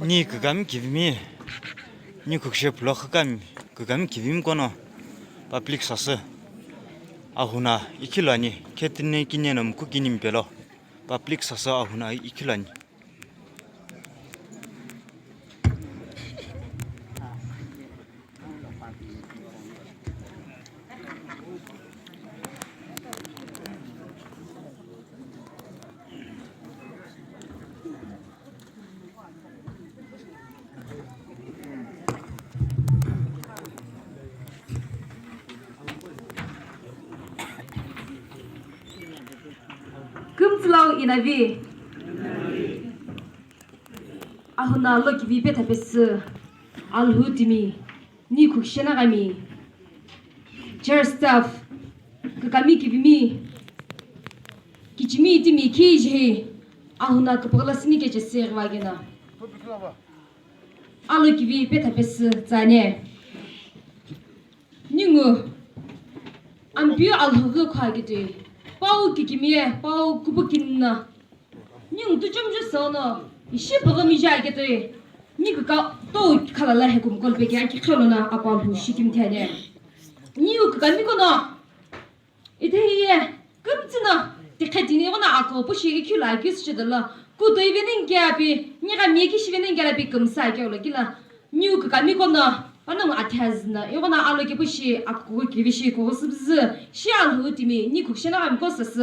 Ni ghami phime, ni khukishe ghami, ghami phime kono public sasa. Ahuna ikilani, ketine kinenam kukinim pelo. Public sasa ahuna ikilani. Kumzlau inavi. Ahuna loki vi beta pes alhutimi ni khukishe ghami. Jar stuff ghami kivimi kichimi timi ighi ahuna kapaglasni ke cheser wagena. Aloki vi beta pes zane. Ningu ambiu alhugu khagite. Pau kikimie, pau kubukinna. Nhưng tu chum ju sono. Ishi bagami jagete. Ni ka to khala he kum kol be kya ki kholo na apal hu shikim thane. Ni ka mi ko na. Ite ye kumtsna. Te khadini ona ako bu shi ki la gis chidala. Ku doi venin kya bi ni ga mi ki shi venin kya bi kum sa kya ola kila. Ni ka mi ko na. Anam athazna yona aloki bushi akku kibishi ko sibz shial hutimi ni khukshena am ko sas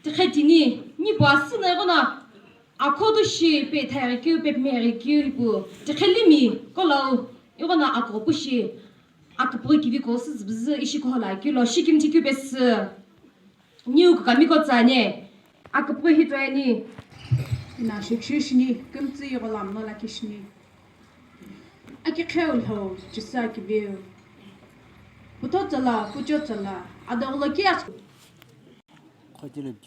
te khatini ni basna yona akodo shi pe thare ki pe mere ki bu te khalimi ko law yona akku bushi akku kibi ko sibz ishi ko la ki lo shikim ti ki bes ni ka mi ko tsane akku hitani na shikshishni kumtsi yolam no la kishni Aki khel ho jisa ki view. Putotala, pujotala, adawla kias.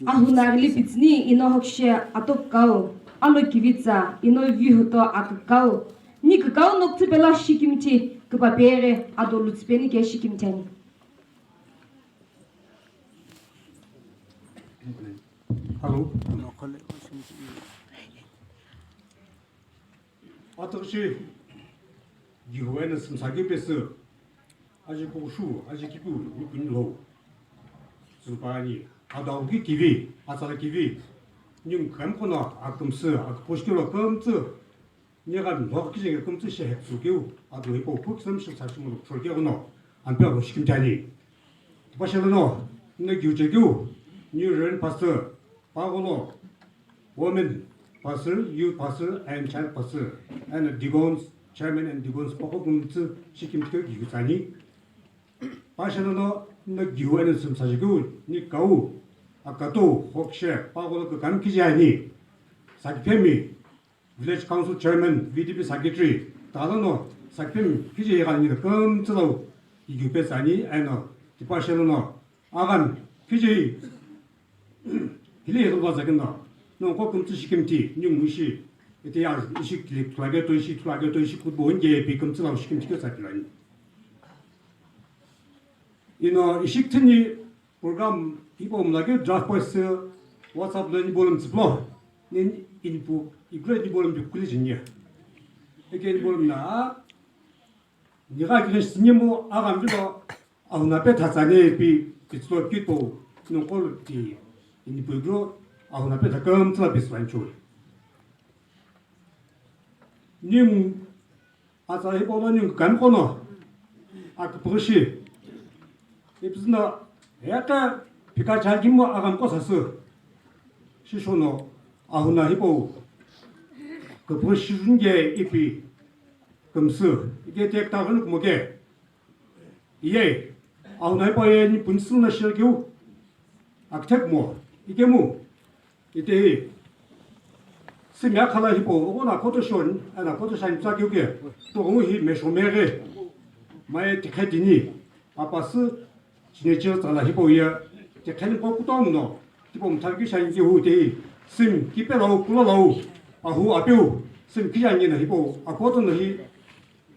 Ahuna lipitsni ino hokshe atokau. Alo kivitsa ino vihuto akau. Ni kau nokti bela shikimti kpapere adolutsbeni ke shikimtani. Hallo. Atokshi Gihuana some sake beser. Ajiku shu, ajikipu, looking low. Supani, Adaugi TV, Asala TV. New Campona, Akumser, Akposhkula Kumser. Negan Hoki come to share to give. Aduipo put some such for Gavano, and Pelo Shikimtani. Bashalano, Negujagu, New Ren Pastor, Pavolo, woman pastor, youth pastor, and child pastor, and Digons. Chairman and Digons Pokums Shikim Yusani. Passionano, Nagu and some such good, Nikau, Akato, Hokshe, Pavolo Kamkijani, Sakpemi, Village Council Chairman, VDP Secretary, Talano, Sakpem, Kijani, the Kumtalo, Yupesani, and the Passionano, Agan, Kiji, Hilly was a no Kokum to Shikimti, New Mushi. Ite ya ishi klage to ishi kubo nge bikum tsala shikim tikyo satilani. Ino ishi tini program ipo mlage draft voice WhatsApp learning bolum tsblo. Nen inpu igre ni bolum bi kuli jinya. Eke ni bolum na niga gres nyemo agam bilo ahuna pe tatsane bi tslo kito no kol ti inpu gro ahuna pe takam tsla biswancho. Nim as I bought a Gampono at Pushi. It's not Yaka Picachimo Agamcosa. Shishono Ahuna Hippo. The Pushinge Ipi Kumsu. Get take down Moge. Yea, Ahuna Boy Punsuna Shirgu. Actecmo, Ikemu. Ite. Simyakala Hippo, on a Kotoshon, and a Kotoshan Takuke, to whom he Meshomere, my Tekadini, a pass, Chinachels and a Hippo here, the Kalipokutono, Tipom Takishan Yehudi, Sim, Kipelo, Kulalo, Ahu Abu, Sim Kian in a Hippo, a cotton he,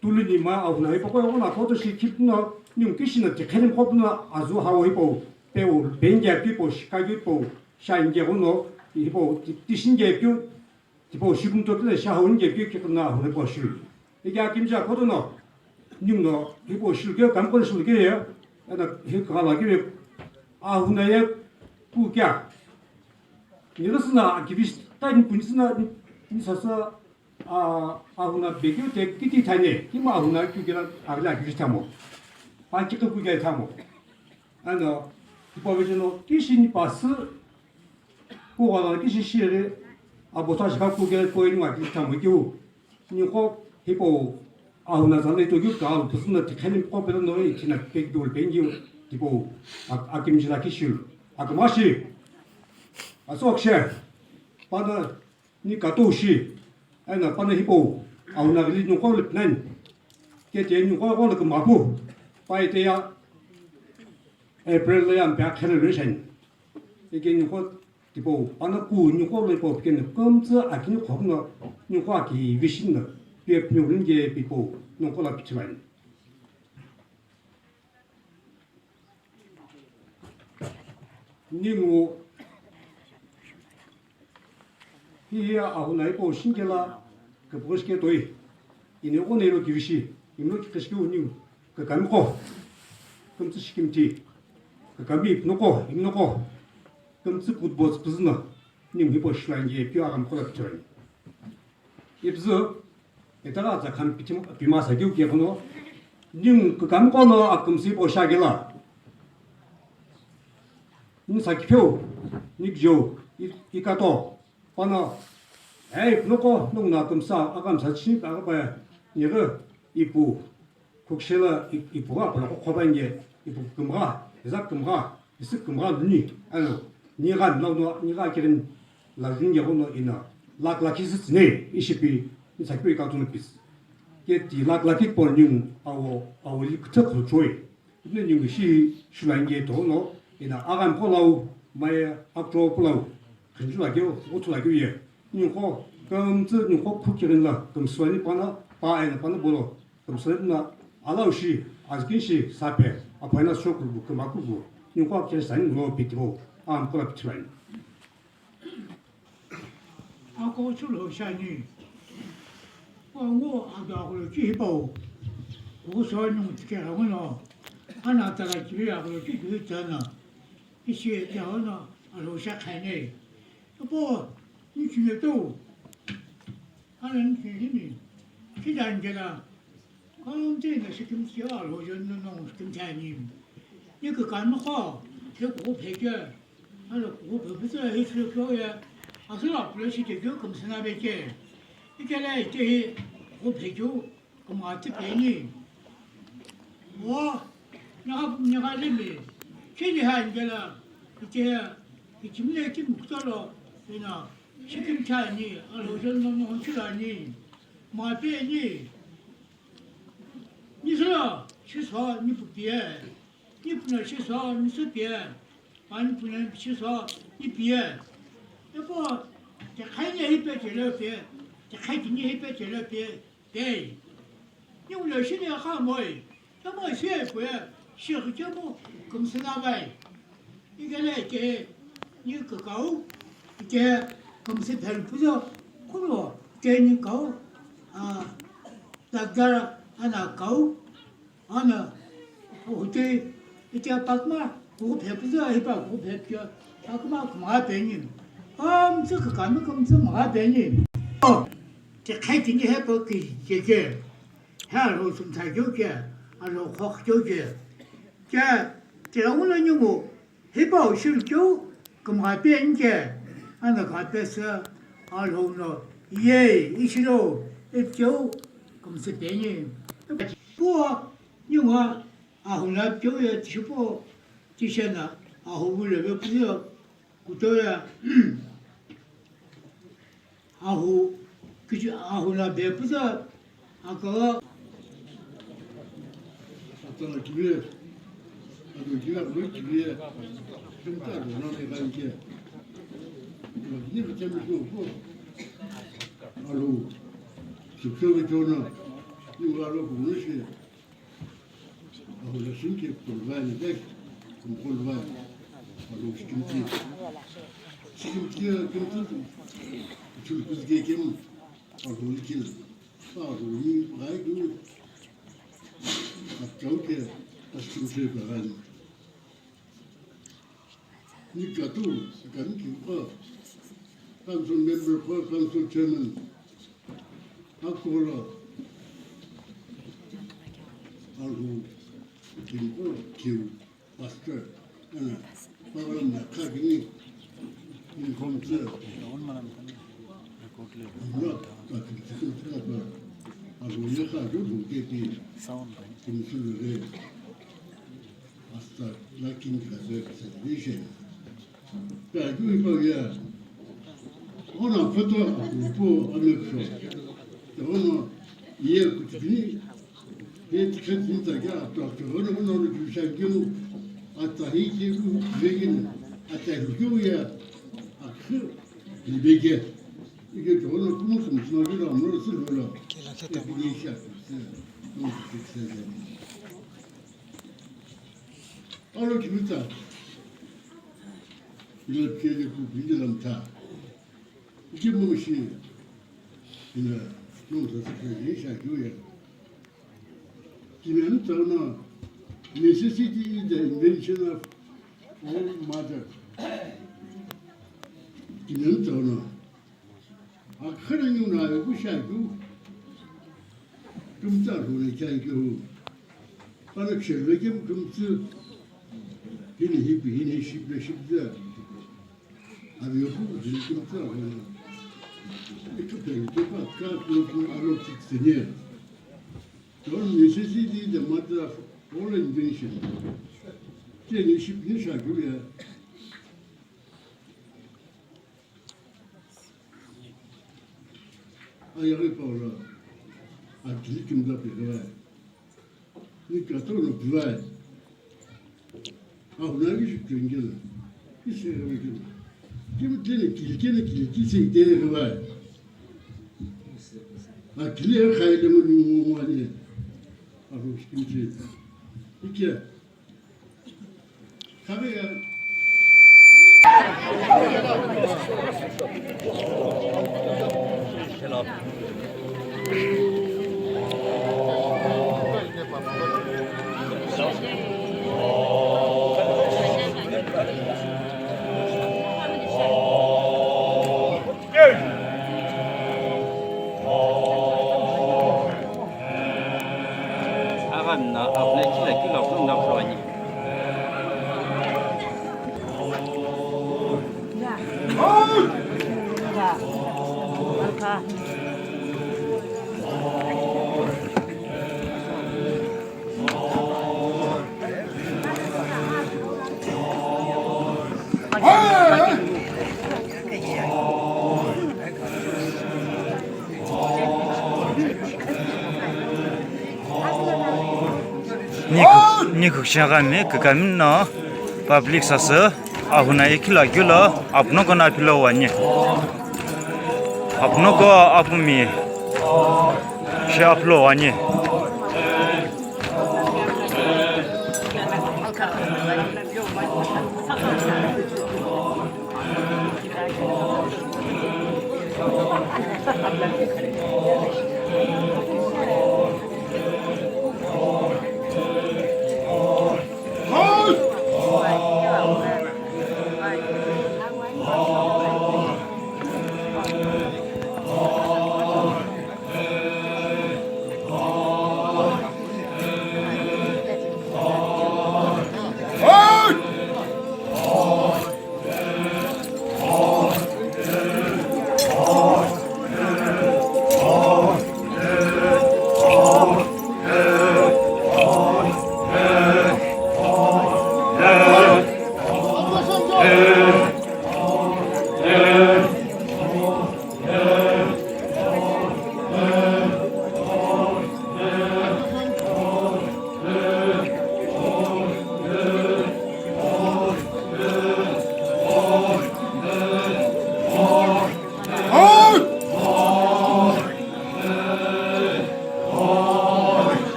Tulima of Naipo, on a Kotoshi Kipno, New Kishina, the Kalipopna, Azuha Hippo, Benja people, Chicago, Shine Gehono, Hippo, Tishin Gapio. tipo 시금도 샤온 게 끼끼나 하는 것이 이게 김자 거도노 님노 이거 실게 감걸 실게요 나 해가라기 아후나에 꾸갸 이것은 기비스 따인 분이스나 인사서 아후나 베교 때 끼티 타네 이마 아후나 꾸기라 아글라 기비스타모 반치가 꾸갸 타모 아노 이거베지노 끼신이 바스 고가나 끼시 시에 아보타시 갖고 거인 거 기비스타모 이거 니고 히보 아후나 산에 또 유가 무슨 티카님 뽑는 노래 지나 백돌 뱅기 tipo akimjila kishul akmashi asokshe pada ni katoshi ana pada hipo auna gli no ko nan ke te ni ko ko ma bu pai te ya april ya back generation ike ni ko tipo ana ku ni ko le po ke ni komzi akini ko no ni ko ki vishin no pe pnyolin ge tipo no ko la pichlan 니무 이야 아후나이 보 신gel라 그 보스케 도이 이네 오네로 기비시 이노 키스케 우니 그 감고 금스 시김티 그 감비 노고 임노고 금스 굿보스 부즈나 님 히보 슐란게 뼈아감 콜라피처리 입즈 에다가 자 감피티 비마사 교게 보노 님그 감고노 아금스 보 샤겔라 사기표 닉조 이카토 파나 에이 놓고 농나 금사 아감사 치 아가봐야 이거 이부 국실라 이부가 벌고 코반게 이부 금가 이자 금가 이스 금가 눈이 아노 니가 나도 니가 기른 라진 여고노 이나 락라키스네 이시피 사기표 이카토는 비스 게티 락라키 폴뉴 아오 이크터 조이 근데 니시 슈란게 도노 이나 아간 폴라우 마에 앞으로 폴라우 근주라교 오토라교 예 니고 금즈 니고 쿠키른라 금스와니 파나 파에나 파나 보로 금스나 알아우시 아즈긴시 사페 아파이나 쇼쿠 그마쿠고 니고 계산 뭐 비티고 암 폴라 비트라인 아고 출로샤니 뭐 아다고 기보 고소하는 어떻게 하고는 하나다가 집에 하고 기도했잖아一些然后呢，楼下开内，不，你去都，俺人去里面，现在人家了，刚这个是跟小楼就弄跟菜呢，你个干么好，这锅配着，俺说锅配不是还是漂呀，俺说了不是去这个公司那边去，你看来这些锅配酒，干嘛这便宜？我，那个里面。괜히 한게라 이제 지금에 지금 목살로 이나 시금차니 알로전 너무 혼출하니 마배니 니서 취소 니 부비에 니不能 취소 니 수비에 아니 不能 취소 니 비에 여보这开年一百几了别这开今年一百几了别对用了些年还没那么些不是个节目公司那边一个来给你个狗给公司赔不着可能给你狗大家那狗那我这一家爸妈我赔不着一把我赔不着爸妈干嘛赔你这个干嘛公司嘛赔你这开今年还不给解决还有生产就给还有花就给这我们有么黑豹修酒，咁还变个，俺那个变是然后呢，一起喽，一酒，咁是变人。不，因为后来酒也吃不，这些呢，后来不是，古早呀，后，就是后来别不是，个。우리가 그렇게 좀 따로 나눠가 이제 이거 재미도 없고 바로 집속에 저는 이거로 보내시 아무래도 신기 돌아가는데 좀 돌아가 바로 시키지 지금 금도 줄그게 겸 아로이길 아로이 아이고 저게 다시 가가지고 니가도 간 기고 council member for council chairman 아코라 알고 김고 기우 마스터 하나 바람 나카기니 인컴스 얼마나 물어 같은 지금 들어가 알고 이해가지고 무게기 김술을 아스타 라킨 가서 셀레이션 그러니까 이거야 하나 포토 뭐 안했어 저거는 이해 그치니 예측한 진짜가 또 저거는 오늘 주시하기로 아따 이기고 얘기는 아따 그거야 아그 이베게 이게 저거는 무슨 소리를 안 넣어서 몰라 이게 시작했어 너무 좋겠어요 알아 기분다 이렇게 그 빌려남다 이게 무엇이 이제 농사 짓기 시작이야. 지금 저는 necessity the invention of all matter. 지금 저는 그런 용나요 시작이고 좀 자로는 자기고 바로 실력이 금스 비니 십자 아니고 지금 저는 이렇게 되니까 그 알로틱스니 그런 necessity the mother of all invention 제일 쉽게 시작이야 아야를 봐라 아 지금 다 비가 그러니까 또 비가 아우나기 쉽게 게 이세요 지금 길게 생대는 거야. 아 길에 가야 되면 뭐 아니. 아주 쉽지. 이렇게 가면 아가나 앞에 길에 길로 그런다 그러니 니 khukishe ghami ghami no public sasa ahuna ikila gyula apno ko na pilo wani apno ko apumi she aplo wani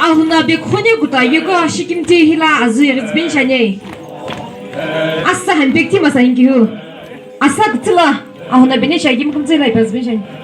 Ahuna be khone guta yugo shikimte hila azir zbin shanye. Asa han bekti masa ingihu. Asa gtla ahuna bene shagim kumze lai bazbin shanye.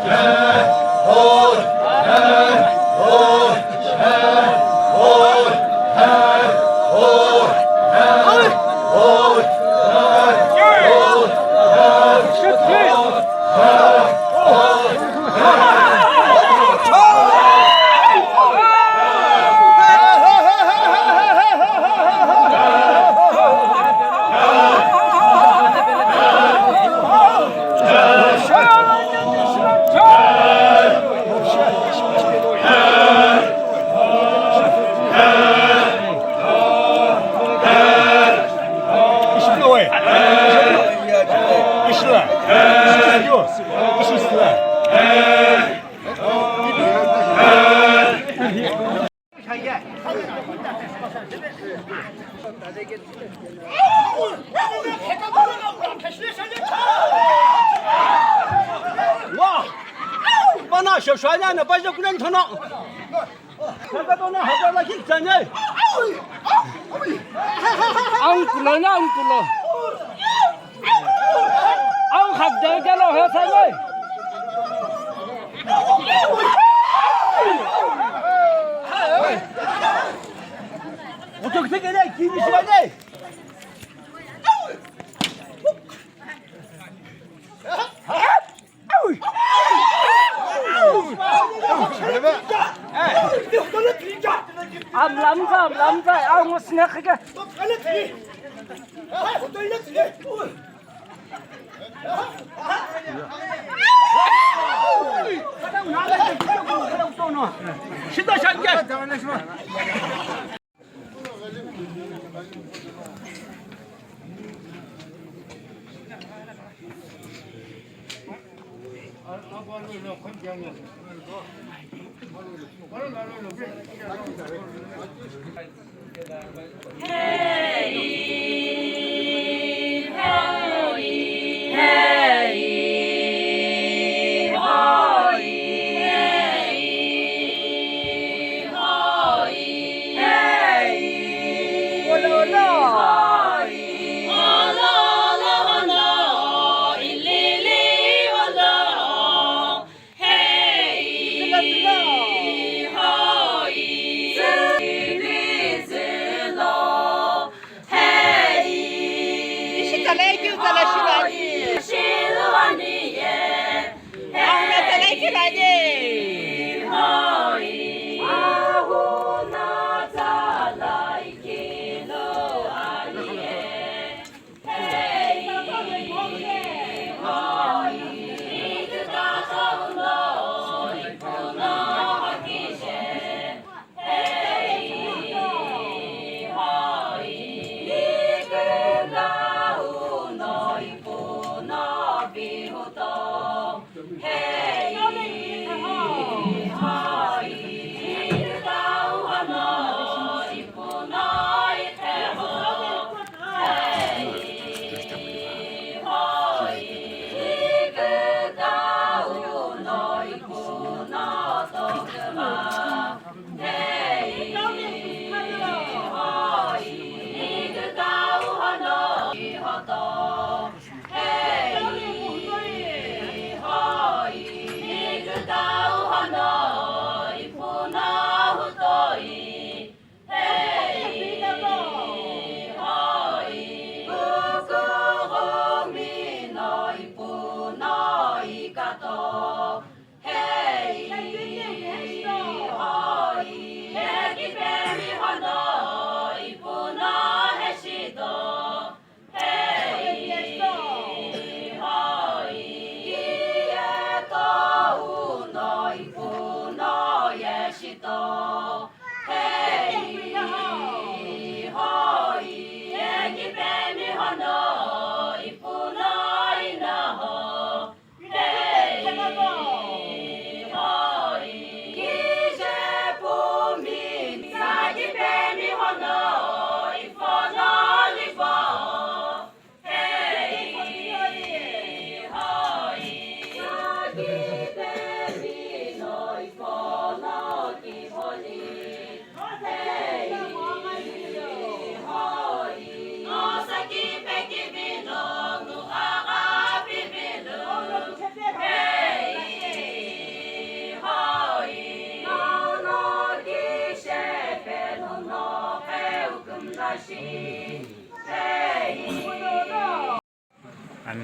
아 와! 빠나 셔샤냐나 빠져 그냥 터너. 내가 너네 하자라 힘자냐? ông cùi nha ông cùi ông học để cho nó hết sao ơi 어떻게 생각해? 김이 시간에? ông lắm rồi ông snack cái 신다 샹게.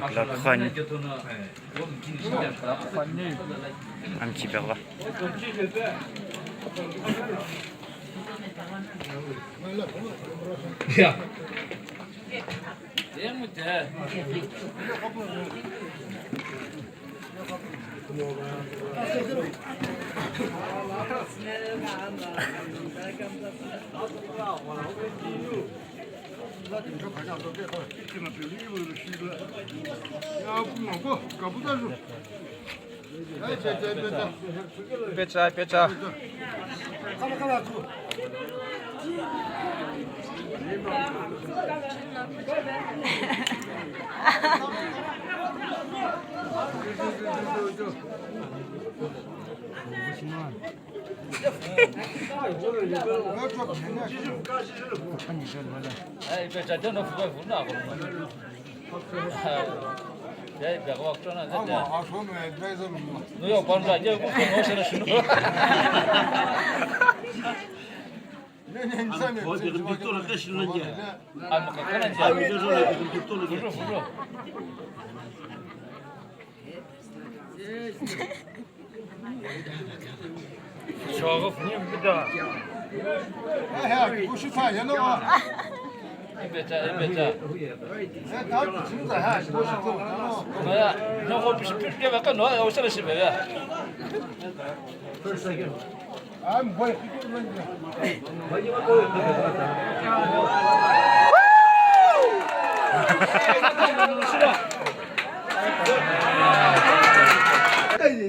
lakhan am chi berba Ya. 배차 배차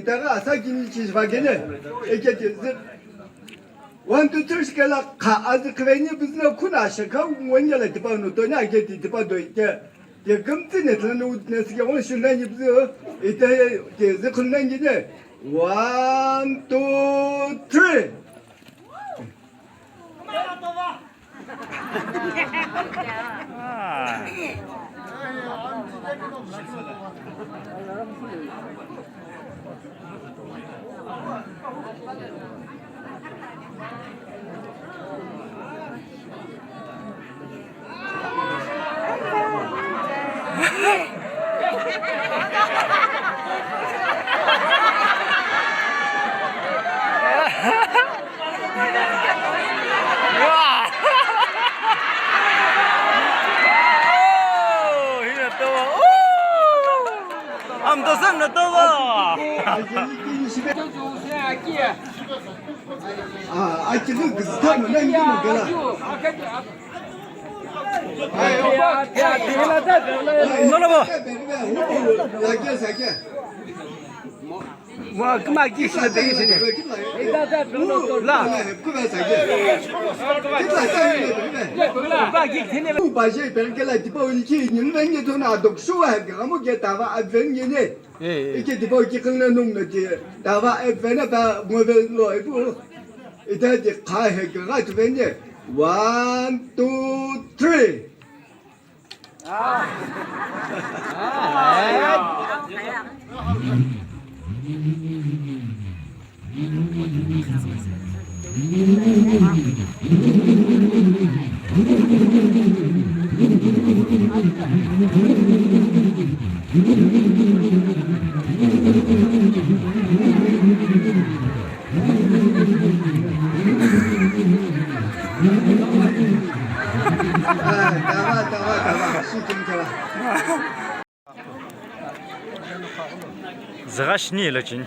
이따가 사기니 지시하게는 이렇게 돼서 원투 트스케라 카 아즈 크베니 무슨 쿠나시카 원년에 디바노 도냐 이게 디바도 이제 금진에 들는 우드네스게 오늘 신랑이 무슨 이때 이제 큰랑이네 1, 2, 3 amdo sam na to ba 아기는 그 스타는 남기는 거라 야게 사게 뭐 그만 기시는 되겠네. 라. 그만 사게 바제 벨게라 디보 이게 님만이 도나 독수와 가무게 다와 아벤이네 이게 디보 이게 끊는 놈들 다와 아벤다 뭐벨로 이거 이제 가해 가 되네 1, 2, 3 zgashni lachin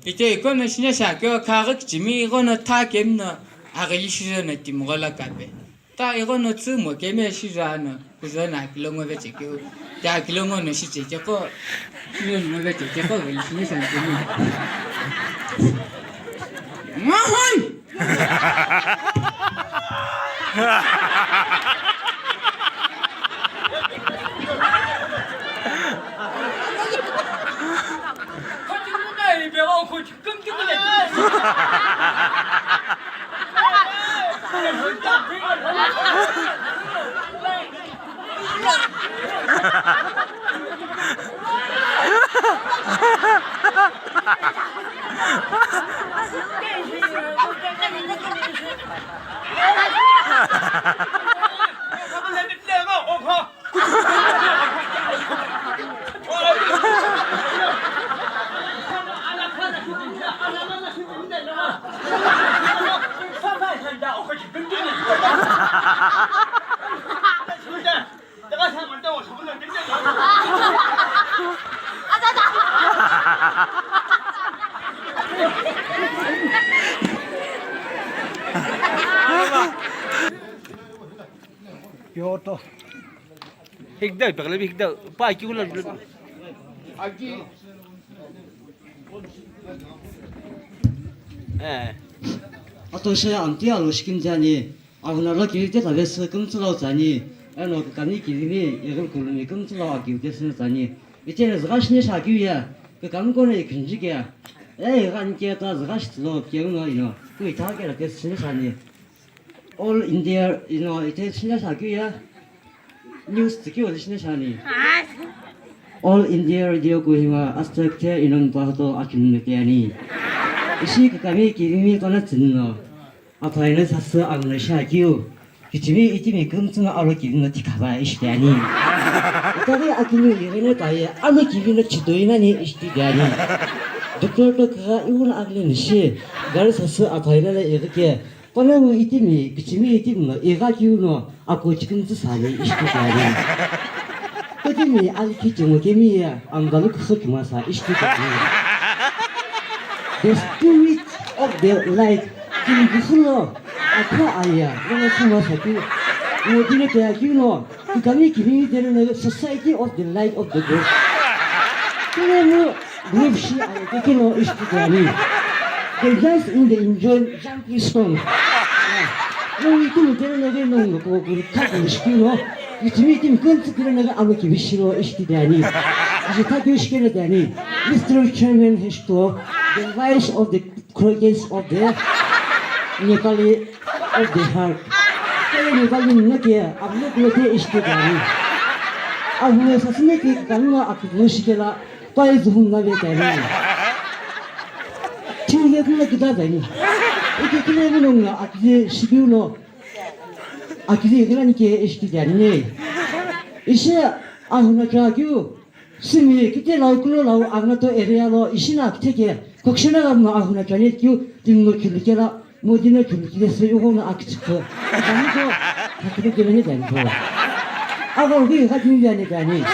이제 이거는 신의 사교 가격 지미 이거는 다 겜나 아기 시전에 팀걸라 까베 다 이거는 쯤뭐 겜에 시자는 그저나 kilom에 베지고 다 kilom은 시제고 이거는 왜 베지고 왜 신의 사교 마한 요또 higda pagla higda pa kula 어떠셔야 안티아로 시킨 자니 아우나라 길때 다베스 금슬로 자니 에노 간이 길니 이걸 굴니 금슬로 아기우데스 자니 이제는 zga시니 사기야 그 감고네 근지게 에이 간게다 z가시로 기억나요 그 이타게라 데스니 자니 all India 이제 신의 사기야 뉴스 듣기 어디시네 자니 all India radio 고히마 아스트랙테 이런 바도 아키는게 아니 이시 그감이 기름이 거나 듣노 아파이는 사스 안을 샤기우 이쯤이 금증 알로 기름을 티카바 이시대니 이따가 아키는 이래는 다에 알로 기름을 지도이나니 이시대니 doktor도 그가 이건 아글린 시 가르 사스 아파이는 이렇게 꺼내고 이쯤이 이쯤이 얘가 기우노 아고 지금 사네 이시대니 그쯤이 알기 좀 개미야 안 가도 그거 그만사 이시대니 The spirit of the light in the floor. Apa ayah? Mana semua satu. Mungkin kayak gino. Kami kini dari society of the light of the group. Kami group si ayah kino istiqlali. They dance in the enjoy jumping song. Nung itu dari naga nung ko group kaki istiqlo. Kami kunci dari naga alu kibisiro istiqlali. Jika kibisiro dari Mr. Chairman has to. The voice of the crickets of the Nepali of the heart. Kaya Nepali nakia, ablo kulote istigani. Ahuna sasne ki kanwa akmushikela pai zuhun na betani. Tinge kuna kita bani. Ike kine bununga akje shibuno akje gani ke istigani. Ishe ahuna kagyu simi kite laukulo lau agnato area lo ishina kiteke. 혹시나 아후나 전에 등록 길게라 모디는 길게서 요거는 아키츠코 아무도 그렇게 되는 게 아니고 아고 우리 가진 게 아니다니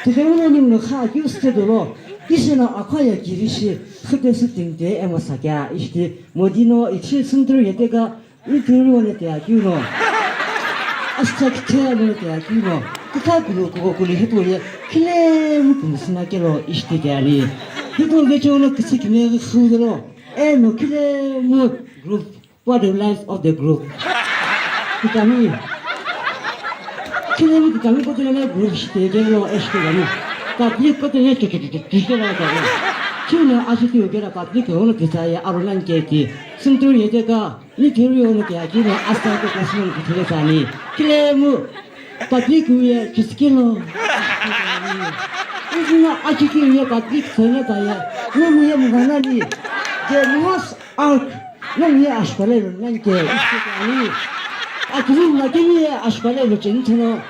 대표님은 하기 스테도로 이시나 아카야 기리시 흑데스 등대 에모사가 이시티 모디노 이치 순들 예대가 이 들어오는 대학교로 아스타키테는 대학교로 그카구로 그거를 해도에 클레무 금스나게로 이시티 대하니 People get you look to see me through the law. And no kill group for the life of the group. Kami kill kami ko tena group stage lo estegani. Public ko tena kikela ka. Chuna asiti ogera public ono kisaya arolan keki. Suntur yedega ni theory ono kya kina asta ko kasman kithelesani. Kilemu public we kiskelo. Isina achiki ye public sene kaya numuye muganali je nuas ark numuye ashpalelo nanke istikani akuru nakini ashpalelo chentono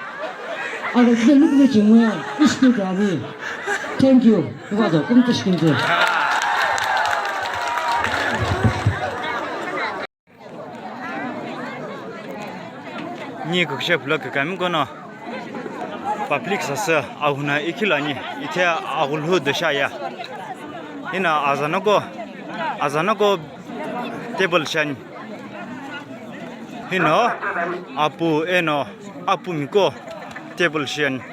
aga kidelu ke chimya istikani thank you 그거도 꿈뜻시킨데 니 khukishe blog kami kono public sasa ahuna ikilani ite agulhu deshaya ina azanako table shan hino apu miko table shan